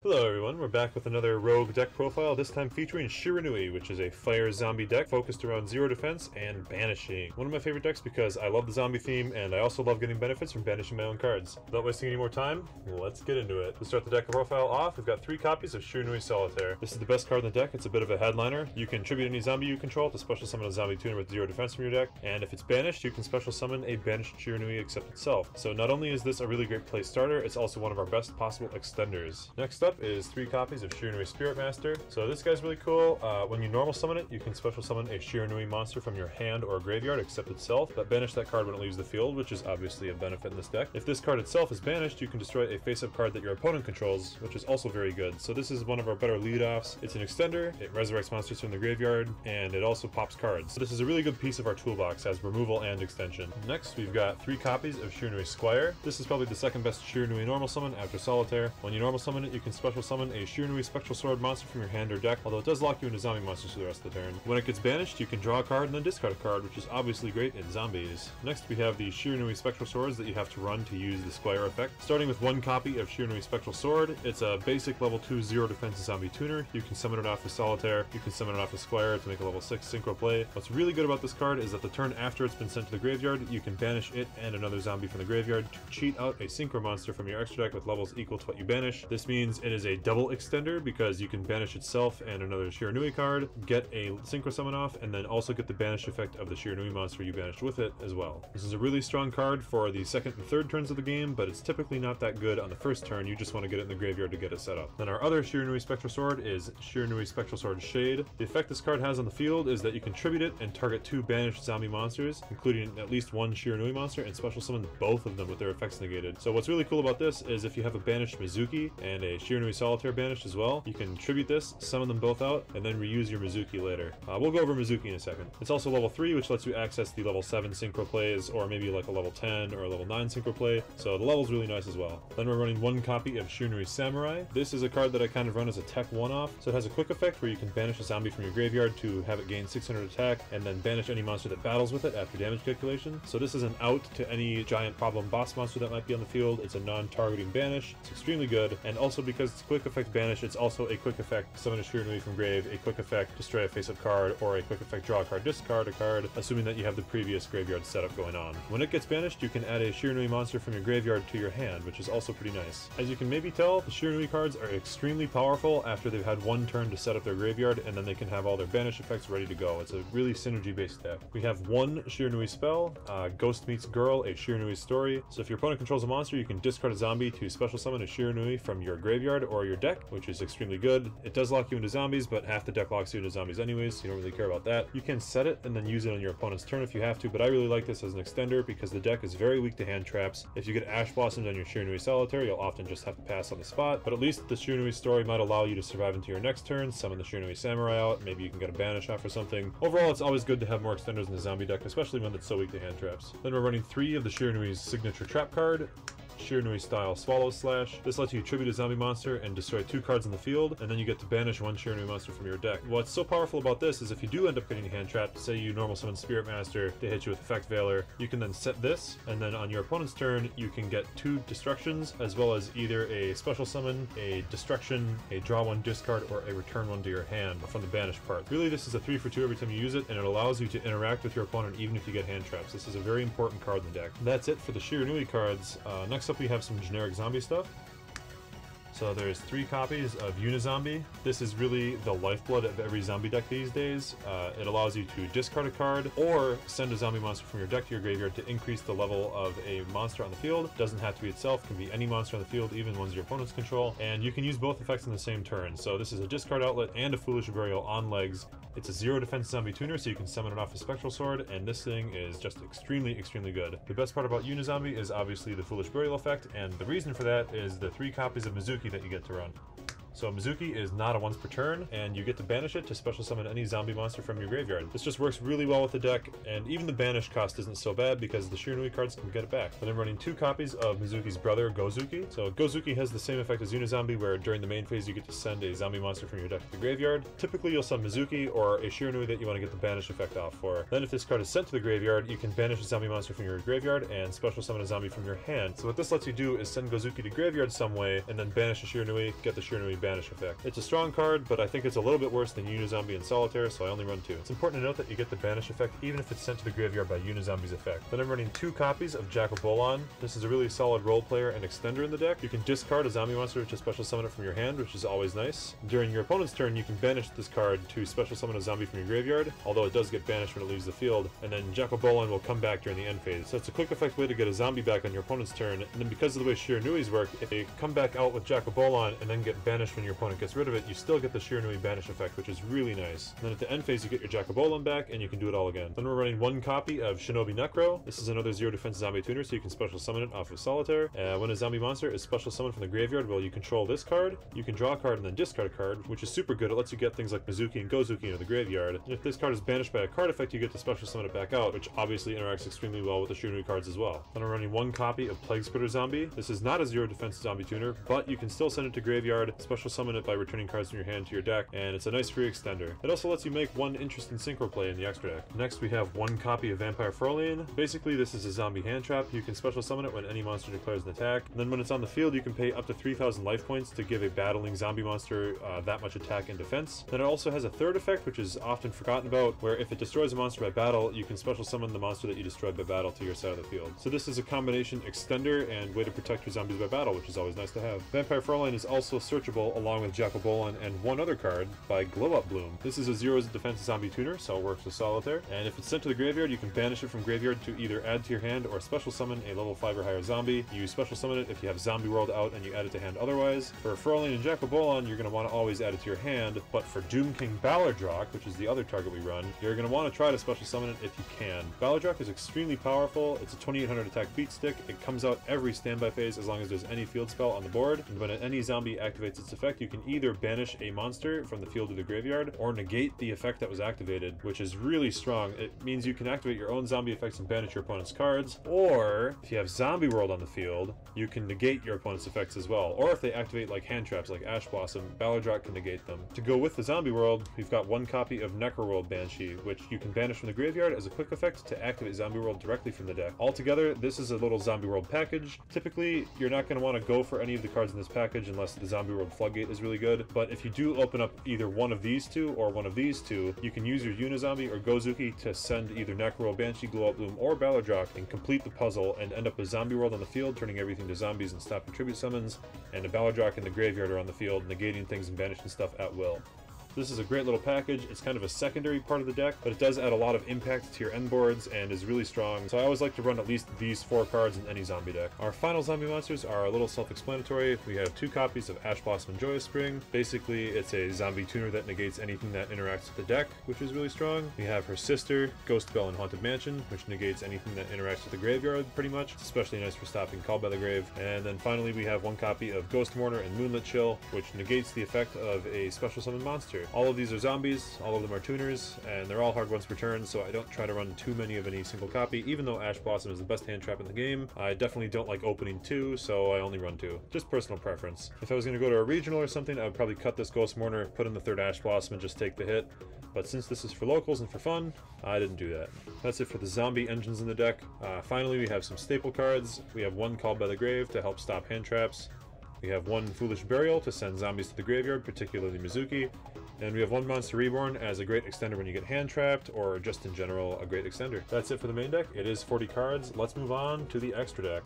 Hello everyone, we're back with another rogue deck profile, this time featuring Shiranui, which is a fire zombie deck focused around zero defense and banishing. One of my favorite decks because I love the zombie theme and I also love getting benefits from banishing my own cards. Without wasting any more time, let's get into it. To start the deck profile off, we've got 3 copies of Shiranui Solitaire. This is the best card in the deck, it's a bit of a headliner. You can tribute any zombie you control to special summon a zombie tuner with 0 defense from your deck, and if it's banished, you can special summon a banished Shiranui except itself. So not only is this a really great play starter, it's also one of our best possible extenders. Next up is 3 copies of Shiranui Spirit Master. So this guy's really cool. When you normal summon it, you can special summon a Shiranui monster from your hand or graveyard except itself, but banish that card when it leaves the field, which is obviously a benefit in this deck. If this card itself is banished, you can destroy a face-up card that your opponent controls, which is also very good. So this is one of our better lead-offs. It's an extender, it resurrects monsters from the graveyard, and it also pops cards. So this is a really good piece of our toolbox as removal and extension. Next, we've got 3 copies of Shiranui Squire. This is probably the second best Shiranui normal summon after Solitaire. When you normal summon it, you can special summon a Shiranui Spectral Sword monster from your hand or deck, although it does lock you into zombie monsters for the rest of the turn. When it gets banished, you can draw a card and then discard a card, which is obviously great in zombies. Next, we have the Shiranui Spectral Swords that you have to run to use the Squire effect. Starting with 1 copy of Shiranui Spectral Sword, it's a basic level 2 0 defense zombie tuner. You can summon it off with Solitaire, you can summon it off with Squire to make a level 6 synchro play. What's really good about this card is that the turn after it's been sent to the graveyard, you can banish it and another zombie from the graveyard to cheat out a synchro monster from your extra deck with levels equal to what you banish. This means it is a double extender because you can banish itself and another Shiranui card, get a synchro summon off, and then also get the banish effect of the Shiranui monster you banished with it as well. This is a really strong card for the second and third turns of the game, but it's typically not that good on the first turn. You just want to get it in the graveyard to get it set up. Then our other Shiranui Spectral Sword is Shiranui Spectral Sword Shade. The effect this card has on the field is that you can tribute it and target 2 banished zombie monsters, including at least 1 Shiranui monster, and special summon both of them with their effects negated. So what's really cool about this is if you have a banished Mizuki and a Shiranui Solitaire banished as well, you can tribute this, summon them both out, and then reuse your Mizuki later. We'll go over Mizuki in a second. It's also level 3, which lets you access the level 7 synchro plays, or maybe like a level 10 or a level 9 synchro play, so the level's really nice as well. Then we're running 1 copy of Shiranui Samurai. This is a card that I kind of run as a tech one-off, so it has a quick effect where you can banish a zombie from your graveyard to have it gain 600 attack, and then banish any monster that battles with it after damage calculation. So this is an out to any giant problem boss monster that might be on the field. It's a non-targeting banish. It's extremely good, and also because it's quick effect banish, it's also a quick effect summon a Shiranui from grave, a quick effect destroy a face-up card, or a quick effect draw a card, discard a card, assuming that you have the previous graveyard setup going on. When it gets banished, you can add a Shiranui monster from your graveyard to your hand, which is also pretty nice. As you can maybe tell, the Shiranui cards are extremely powerful after they've had 1 turn to set up their graveyard, and then they can have all their banish effects ready to go. It's a really synergy-based deck. We have 1 Shiranui spell, Ghost Meets Girl, a Shiranui story. So if your opponent controls a monster, you can discard a zombie to special summon a Shiranui from your graveyard or your deck, which is extremely good. It does lock you into zombies, but half the deck locks you into zombies anyways, so you don't really care about that. You can set it and then use it on your opponent's turn if you have to, but I really like this as an extender because the deck is very weak to hand traps. If you get Ash Blossomed on your Shiranui Solitaire, you'll often just have to pass on the spot, but at least the Shiranui story might allow you to survive into your next turn, summon the Shiranui Samurai out, maybe you can get a banish off or something. Overall, it's always good to have more extenders in the zombie deck, especially when it's so weak to hand traps. Then we're running 3 of the Shiranui's signature trap card, Shiranui style Swallow Slash. This lets you tribute a zombie monster and destroy 2 cards in the field, and then you get to banish 1 Shiranui monster from your deck. What's so powerful about this is if you do end up getting hand trapped, say you normal summon Spirit Master, they hit you with Effect Veiler, you can then set this, and then on your opponent's turn, you can get 2 destructions, as well as either a special summon, a destruction, a draw 1 discard, or a return 1 to your hand from the banished part. Really, this is a 3 for 2 every time you use it, and it allows you to interact with your opponent even if you get hand traps. This is a very important card in the deck. That's it for the Shiranui cards. Next up we have some generic zombie stuff. So there's 3 copies of Unizombie. This is really the lifeblood of every zombie deck these days. It allows you to discard a card or send a zombie monster from your deck to your graveyard to increase the level of a monster on the field. Doesn't have to be itself, can be any monster on the field, even ones your opponents control. And you can use both effects in the same turn. So this is a discard outlet and a Foolish Burial on legs. It's a 0 defense zombie tuner, so you can summon it off a Spectral Sword, and this thing is just extremely, extremely good. The best part about Unizombie is obviously the Foolish Burial effect, and the reason for that is the 3 copies of Mizuki that you get to run. So Mizuki is not a once per turn, and you get to banish it to special summon any zombie monster from your graveyard. This just works really well with the deck, and even the banish cost isn't so bad because the Shiranui cards can get it back. And I'm running 2 copies of Mizuki's brother, Gozuki. So Gozuki has the same effect as Unizombie, where during the main phase you get to send a zombie monster from your deck to the graveyard. Typically you'll summon Mizuki or a Shiranui that you want to get the banish effect off for. Then if this card is sent to the graveyard, you can banish a zombie monster from your graveyard and special summon a zombie from your hand. So what this lets you do is send Gozuki to graveyard some way, and then banish a Shiranui, get the Shiranui Shiranui Banish effect. It's a strong card, but I think it's a little bit worse than Unizombie and Solitaire, so I only run 2. It's important to note that you get the Banish effect even if it's sent to the graveyard by Unizombie's effect. Then I'm running 2 copies of Jackal Bolon. This is a really solid role player and extender in the deck. You can discard a zombie monster to special summon it from your hand, which is always nice. During your opponent's turn, you can banish this card to special summon a zombie from your graveyard, although it does get banished when it leaves the field, and then Jackal Bolon will come back during the end phase. So it's a quick effect way to get a zombie back on your opponent's turn, and then because of the way Shiranuis work, if they come back out with Jackal Bolon and then get banished when your opponent gets rid of it, you still get the Shiranui Banish effect, which is really nice. And then at the end phase, you get your Jackal Bolon back, and you can do it all again. Then we're running 1 copy of Shinobi Necro. This is another 0 defense zombie tuner, so you can special summon it off of Solitaire. When a zombie monster is special summoned from the graveyard, well, you control this card, you can draw a card and then discard a card, which is super good. It lets you get things like Mizuki and Gozuki into the graveyard. And if this card is banished by a card effect, you get to special summon it back out, which obviously interacts extremely well with the Shiranui cards as well. Then I'm running 1 copy of Plague Splitter Zombie. This is not a 0 defense zombie tuner, but you can still send it to graveyard, special summon it by returning cards from your hand to your deck, and it's a nice free extender. It also lets you make 1 interesting synchro play in the extra deck. Next we have 1 copy of Vampire Frolian. Basically this is a zombie hand trap. You can special summon it when any monster declares an attack. And then when it's on the field, you can pay up to 3,000 life points to give a battling zombie monster that much attack and defense. Then it also has a third effect, which is often forgotten about, where if it destroys a monster by battle, you can special summon the monster that you destroyed by battle to your side of the field. So this is a combination extender and way to protect your zombies by battle, which is always nice to have. Vampire Frolian is also searchable along with Jackal Bolon and 1 other card by Glow Up Bloom. This is a 0 defense zombie tuner, so it works with Solitaire. And if it's sent to the graveyard, you can banish it from graveyard to either add to your hand or special summon a level 5 or higher zombie. You special summon it if you have Zombie World out and you add it to hand otherwise. For Frolian and Jackal Bolon, you're going to want to always add it to your hand, but for Doom King Ballardrock, which is the other target we run, you're going to want to try to special summon it if you can. Ballardrock is extremely powerful. It's a 2800 attack beat stick. It comes out every standby phase as long as there's any field spell on the board, and when any zombie activates its effect, you can either banish a monster from the field to the graveyard or negate the effect that was activated, which is really strong. It means you can activate your own zombie effects and banish your opponent's cards, or if you have Zombie World on the field, you can negate your opponent's effects as well. Or if they activate like hand traps like Ash Blossom, Ballardrock can negate them. To go with the Zombie World, we've got 1 copy of Necroworld Banshee, which you can banish from the graveyard as a quick effect to activate Zombie World directly from the deck. Altogether, this is a little Zombie World package. Typically, you're not going to want to go for any of the cards in this package unless the Zombie World Floodgate is really good, but if you do open up either one of these 2 or one of these 2, you can use your Unizombie or Gozuki to send either Necroworld Banshee, Glow Up Bloom, or Ballardrock and complete the puzzle and end up with Zombie World on the field, turning everything to zombies and stopping tribute summons, and a Ballardrock in the graveyard or on the field, negating things and banishing stuff at will. This is a great little package. It's kind of a secondary part of the deck, but it does add a lot of impact to your end boards and is really strong, so I always like to run at least these 4 cards in any zombie deck. Our final zombie monsters are a little self-explanatory. We have 2 copies of Ash Blossom and Joyous Spring. Basically, it's a zombie tuner that negates anything that interacts with the deck, which is really strong. We have her sister, Ghost Bell and Haunted Mansion, which negates anything that interacts with the graveyard pretty much. It's especially nice for stopping Call by the Grave. And then finally, we have 1 copy of Ghost Mourner and Moonlit Chill, which negates the effect of a special summon monster. All of these are zombies, all of them are tuners, and they're all hard ones per turn, so I don't try to run too many of any single copy. Even though Ash Blossom is the best hand trap in the game, I definitely don't like opening 2, so I only run 2. Just personal preference. If I was going to go to a regional or something, I would probably cut this Ghost Mourner, put in the 3rd Ash Blossom, and just take the hit. But since this is for locals and for fun, I didn't do that. That's it for the zombie engines in the deck. Finally, we have some staple cards. We have 1 Called by the Grave to help stop hand traps. We have 1 Foolish Burial to send zombies to the graveyard, particularly Mizuki. And we have 1 Monster Reborn as a great extender when you get hand trapped, or just in general, a great extender. That's it for the main deck. It is 40 cards. Let's move on to the extra deck.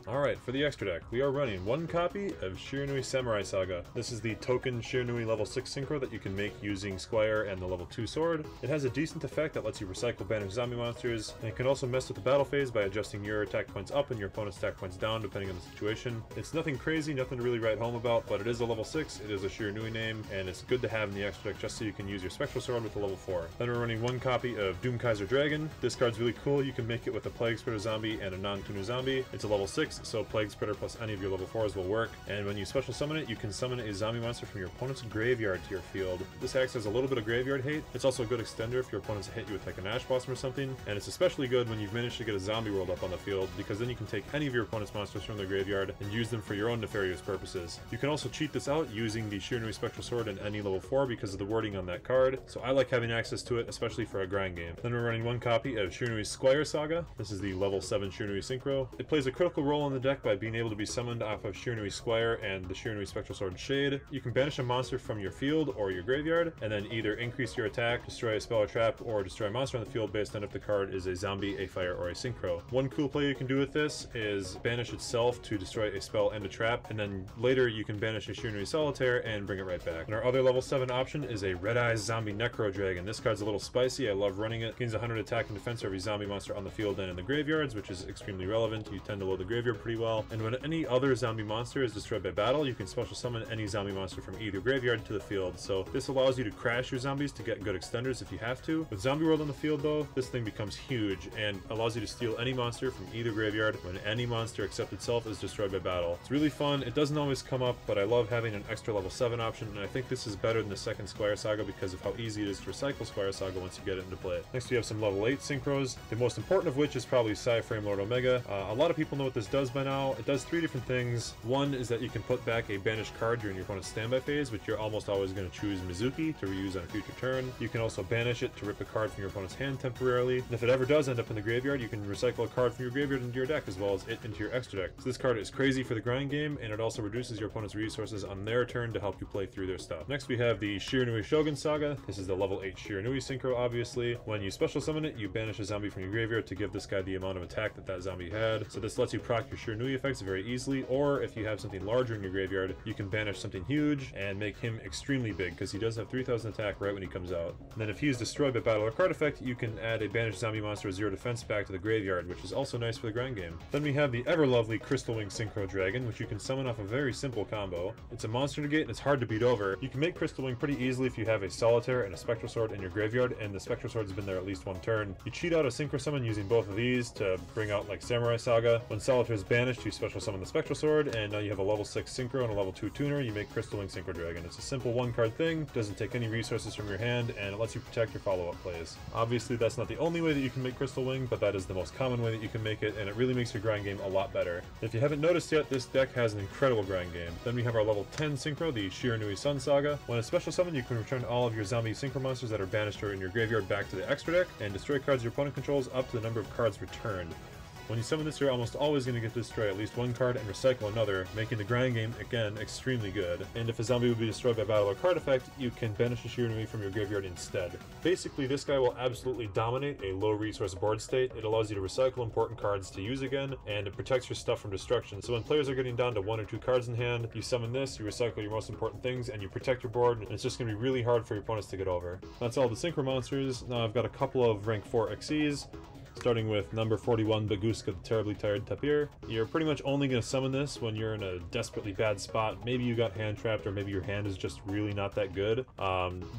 Alright, for the extra deck, we are running 1 copy of Shiranui Samurai Saga. This is the token Shiranui level 6 synchro that you can make using Squire and the level 2 sword. It has a decent effect that lets you recycle banished zombie monsters, and it can also mess with the battle phase by adjusting your attack points up and your opponent's attack points down depending on the situation. It's nothing crazy, nothing to really write home about, but it is a level 6, it is a Shiranui name, and it's good to have in the extra deck just so you can use your Spectral Sword with the level 4. Then we're running 1 copy of Doom Kaiser Dragon. This card's really cool. You can make it with a Plague Spreader zombie and a non-tuner zombie. It's a level 6, so Plague Spreader plus any of your level 4s will work, and when you special summon it, you can summon a zombie monster from your opponent's graveyard to your field. This acts as a little bit of graveyard hate. It's also a good extender if your opponents hit you with like an Ash Blossom or something, and it's especially good when you've managed to get a zombie world up on the field, because then you can take any of your opponent's monsters from their graveyard and use them for your own nefarious purposes. You can also cheat this out using the Shiranui Spectral Sword in any level 4 because of the wording on that card, so I like having access to it, especially for a grind game. Then we're running 1 copy of Shiranui Squire Saga. This is the level 7 Shiranui Synchro. It plays a critical role role in the deck by being able to be summoned off of Shiranui Squire and the Shiranui Spectral Sword Shade. You can banish a monster from your field or your graveyard, and then either increase your attack, destroy a spell or trap, or destroy a monster on the field based on if the card is a zombie, a fire, or a synchro. One cool play you can do with this is banish itself to destroy a spell and a trap, and then later you can banish a Shiranui Solitaire and bring it right back. And our other level 7 option is a Red Eyes Zombie Necro Dragon. This card's a little spicy, I love running it. Gains 100 attack and defense for every zombie monster on the field and in the graveyards, which is extremely relevant. You tend to load the graveyard pretty well. And when any other zombie monster is destroyed by battle, you can special summon any zombie monster from either graveyard to the field. So this allows you to crash your zombies to get good extenders if you have to. With Zombie World on the field though, this thing becomes huge and allows you to steal any monster from either graveyard when any monster except itself is destroyed by battle. It's really fun. It doesn't always come up, but I love having an extra level 7 option, and I think this is better than the second Squire Saga because of how easy it is to recycle Squire Saga once you get it into play. Next we have some level 8 synchros, the most important of which is probably Psy-Frame Lord Omega. A lot of people know what this does by now. It does 3 different things. One is that you can put back a banished card during your opponent's standby phase, but you're almost always going to choose Mizuki to reuse on a future turn. You can also banish it to rip a card from your opponent's hand temporarily, and if it ever does end up in the graveyard, you can recycle a card from your graveyard into your deck as well as it into your extra deck. So this card is crazy for the grind game, and it also reduces your opponent's resources on their turn to help you play through their stuff. Next we have the Shiranui Shogun Saga. This is the level 8 Shiranui synchro, obviously. When you special summon it, you banish a zombie from your graveyard to give this guy the amount of attack that that zombie had. So this lets you proc your Shiranui effects very easily, or if you have something larger in your graveyard, you can banish something huge and make him extremely big, because he does have 3000 attack right when he comes out. And then if he is destroyed by battle or card effect, you can add a banished zombie monster with 0 defense back to the graveyard, which is also nice for the grind game. Then we have the ever lovely Crystal Wing Synchro Dragon, which you can summon off a very simple combo. It's a monster negate and it's hard to beat over. You can make Crystal Wing pretty easily if you have a Solitaire and a Spectral Sword in your graveyard, and the Spectral Sword's been there at least one turn. You cheat out a Synchro Summon using both of these to bring out like Samurai Saga. When Solitaire is banished, you special summon the Spectral Sword, and now you have a level 6 Synchro and a level 2 Tuner. You make Crystal Wing Synchro Dragon. It's a simple 1-card thing, doesn't take any resources from your hand, and it lets you protect your follow-up plays. Obviously that's not the only way that you can make Crystal Wing, but that is the most common way that you can make it, and it really makes your grind game a lot better. If you haven't noticed yet, this deck has an incredible grind game. Then we have our level 10 Synchro, the Shiranui Sun Saga. When a special summon, you can return all of your zombie synchro monsters that are banished or in your graveyard back to the extra deck, and destroy cards your opponent controls up to the number of cards returned. When you summon this, you're almost always going to get to destroy at least one card and recycle another, making the grind game, again, extremely good. And if a zombie would be destroyed by battle or card effect, you can banish a Shiranui from your graveyard instead. Basically, this guy will absolutely dominate a low resource board state. It allows you to recycle important cards to use again, and it protects your stuff from destruction. So when players are getting down to 1 or 2 cards in hand, you summon this, you recycle your most important things, and you protect your board, and it's just going to be really hard for your opponents to get over. That's all the Synchro monsters. Now I've got a couple of rank 4 XEs. Starting with number 41, Baguska the Terribly Tired Tapir. You're pretty much only going to summon this when you're in a desperately bad spot. Maybe you got hand trapped, or maybe your hand is just really not that good.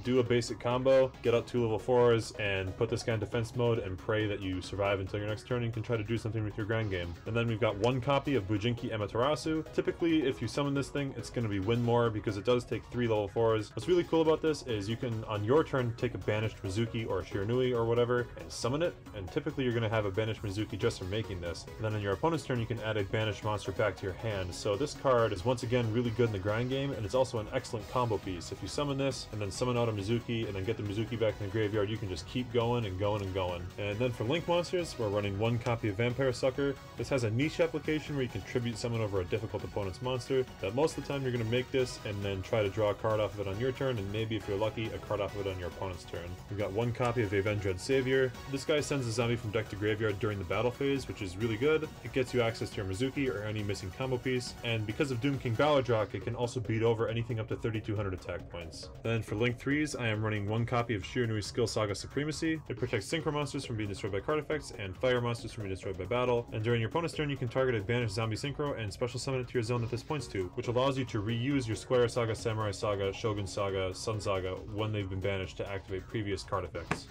Do a basic combo, get up 2 level 4s, and put this guy in defense mode and pray that you survive until your next turn and can try to do something with your grind game. And then we've got 1 copy of Bujinki Amaterasu. Typically, if you summon this thing, it's going to be win more because it does take 3 level 4s. What's really cool about this is you can, on your turn, take a banished Mizuki or Shiranui or whatever and summon it, and typically you're going to have a banished Mizuki just from making this. And then on your opponent's turn, you can add a banished monster back to your hand. So this card is once again really good in the grind game, and it's also an excellent combo piece. If you summon this and then summon out a Mizuki and then get the Mizuki back in the graveyard, you can just keep going and going and going. And then for Link monsters, we're running 1 copy of Vampire Sucker. This has a niche application where you can tribute summon over a difficult opponent's monster, that most of the time you're going to make this and then try to draw a card off of it on your turn, and maybe if you're lucky, a card off of it on your opponent's turn. We've got 1 copy of Avenged Savior. This guy sends a zombie from deck to graveyard during the battle phase, which is really good. It gets you access to your Mizuki or any missing combo piece, and because of Doom King Balladrock, it can also beat over anything up to 3200 attack points. Then for Link 3s, I am running 1 copy of Shiranui Skill Saga Supremacy. It protects Synchro monsters from being destroyed by card effects and Fire monsters from being destroyed by battle, and during your opponent's turn, you can target a banished zombie Synchro and special summon it to your zone that this points to, which allows you to reuse your Squire Saga, Samurai Saga, Shogun Saga, Sun Saga when they've been banished to activate previous card effects.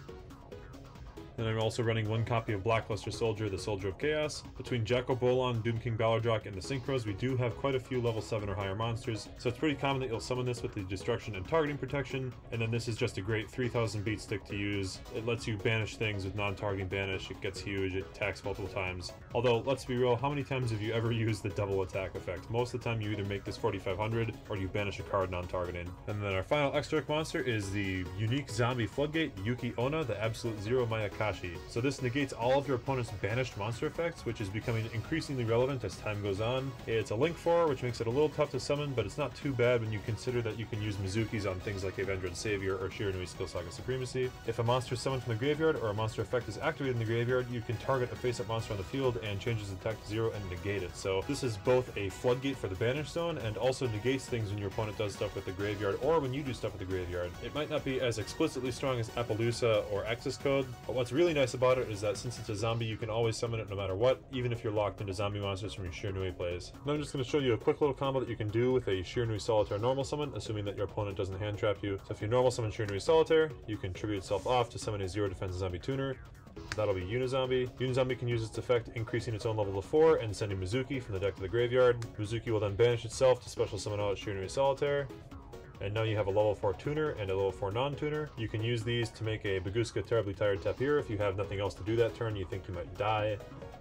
Then I'm also running 1 copy of Blackluster Soldier, the Soldier of Chaos. Between Jacko Bolon, Doom King Balladrock, and the Synchros, we do have quite a few level 7 or higher monsters, so it's pretty common that you'll summon this with the Destruction and Targeting Protection, and then this is just a great 3000 beat stick to use. It lets you banish things with non-targeting banish, it gets huge, it attacks multiple times. Although, let's be real, how many times have you ever used the double attack effect? Most of the time you either make this 4500 or you banish a card non-targeting. And then our final extra deck monster is the unique zombie Floodgate, Yuki Onna, the Absolute Zero Mayakata. Kakashi. So this negates all of your opponent's banished monster effects, which is becoming increasingly relevant as time goes on. It's a Link 4, which makes it a little tough to summon, but it's not too bad when you consider that you can use Mizuki's on things like Avenged Savior or Shiranui Skill Saga Supremacy. If a monster is summoned from the graveyard or a monster effect is activated in the graveyard, you can target a face-up monster on the field and change its attack to 0 and negate it. So this is both a floodgate for the Banish Zone and also negates things when your opponent does stuff with the graveyard or when you do stuff with the graveyard. It might not be as explicitly strong as Appaloosa or Access Code, but what's really nice about it is that since it's a zombie, you can always summon it no matter what, even if you're locked into zombie monsters from your Shiranui plays. Now I'm just going to show you a quick little combo that you can do with a Shiranui Solitaire normal summon, assuming that your opponent doesn't hand trap you. So if you normal summon Shiranui Solitaire, you can tribute itself off to summon a 0 defense zombie tuner. That'll be Unizombie. Unizombie can use its effect, increasing its own level to 4 and sending Mizuki from the deck to the graveyard. Mizuki will then banish itself to special summon out Shiranui Solitaire. And now you have a level 4 tuner and a level 4 non-tuner. You can use these to make a Baguska Terribly Tired Tapir if you have nothing else to do that turn, you think you might die.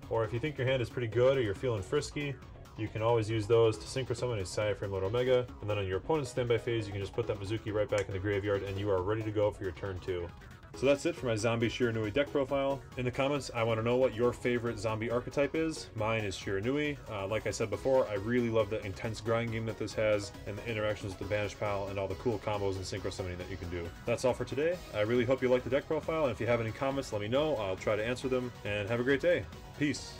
Or if you think your hand is pretty good or you're feeling frisky, you can always use those to synchro summon a Saya Framelord Omega, and then on your opponent's standby phase, you can just put that Mizuki right back in the graveyard and you are ready to go for your turn 2. So that's it for my zombie Shiranui deck profile. In the comments, I want to know what your favorite zombie archetype is. Mine is Shiranui. Like I said before, I really love the intense grind game that this has, and the interactions with the Banished Pal, and all the cool combos and synchro summoning that you can do. That's all for today. I really hope you like the deck profile, and if you have any comments, let me know. I'll try to answer them, and have a great day. Peace.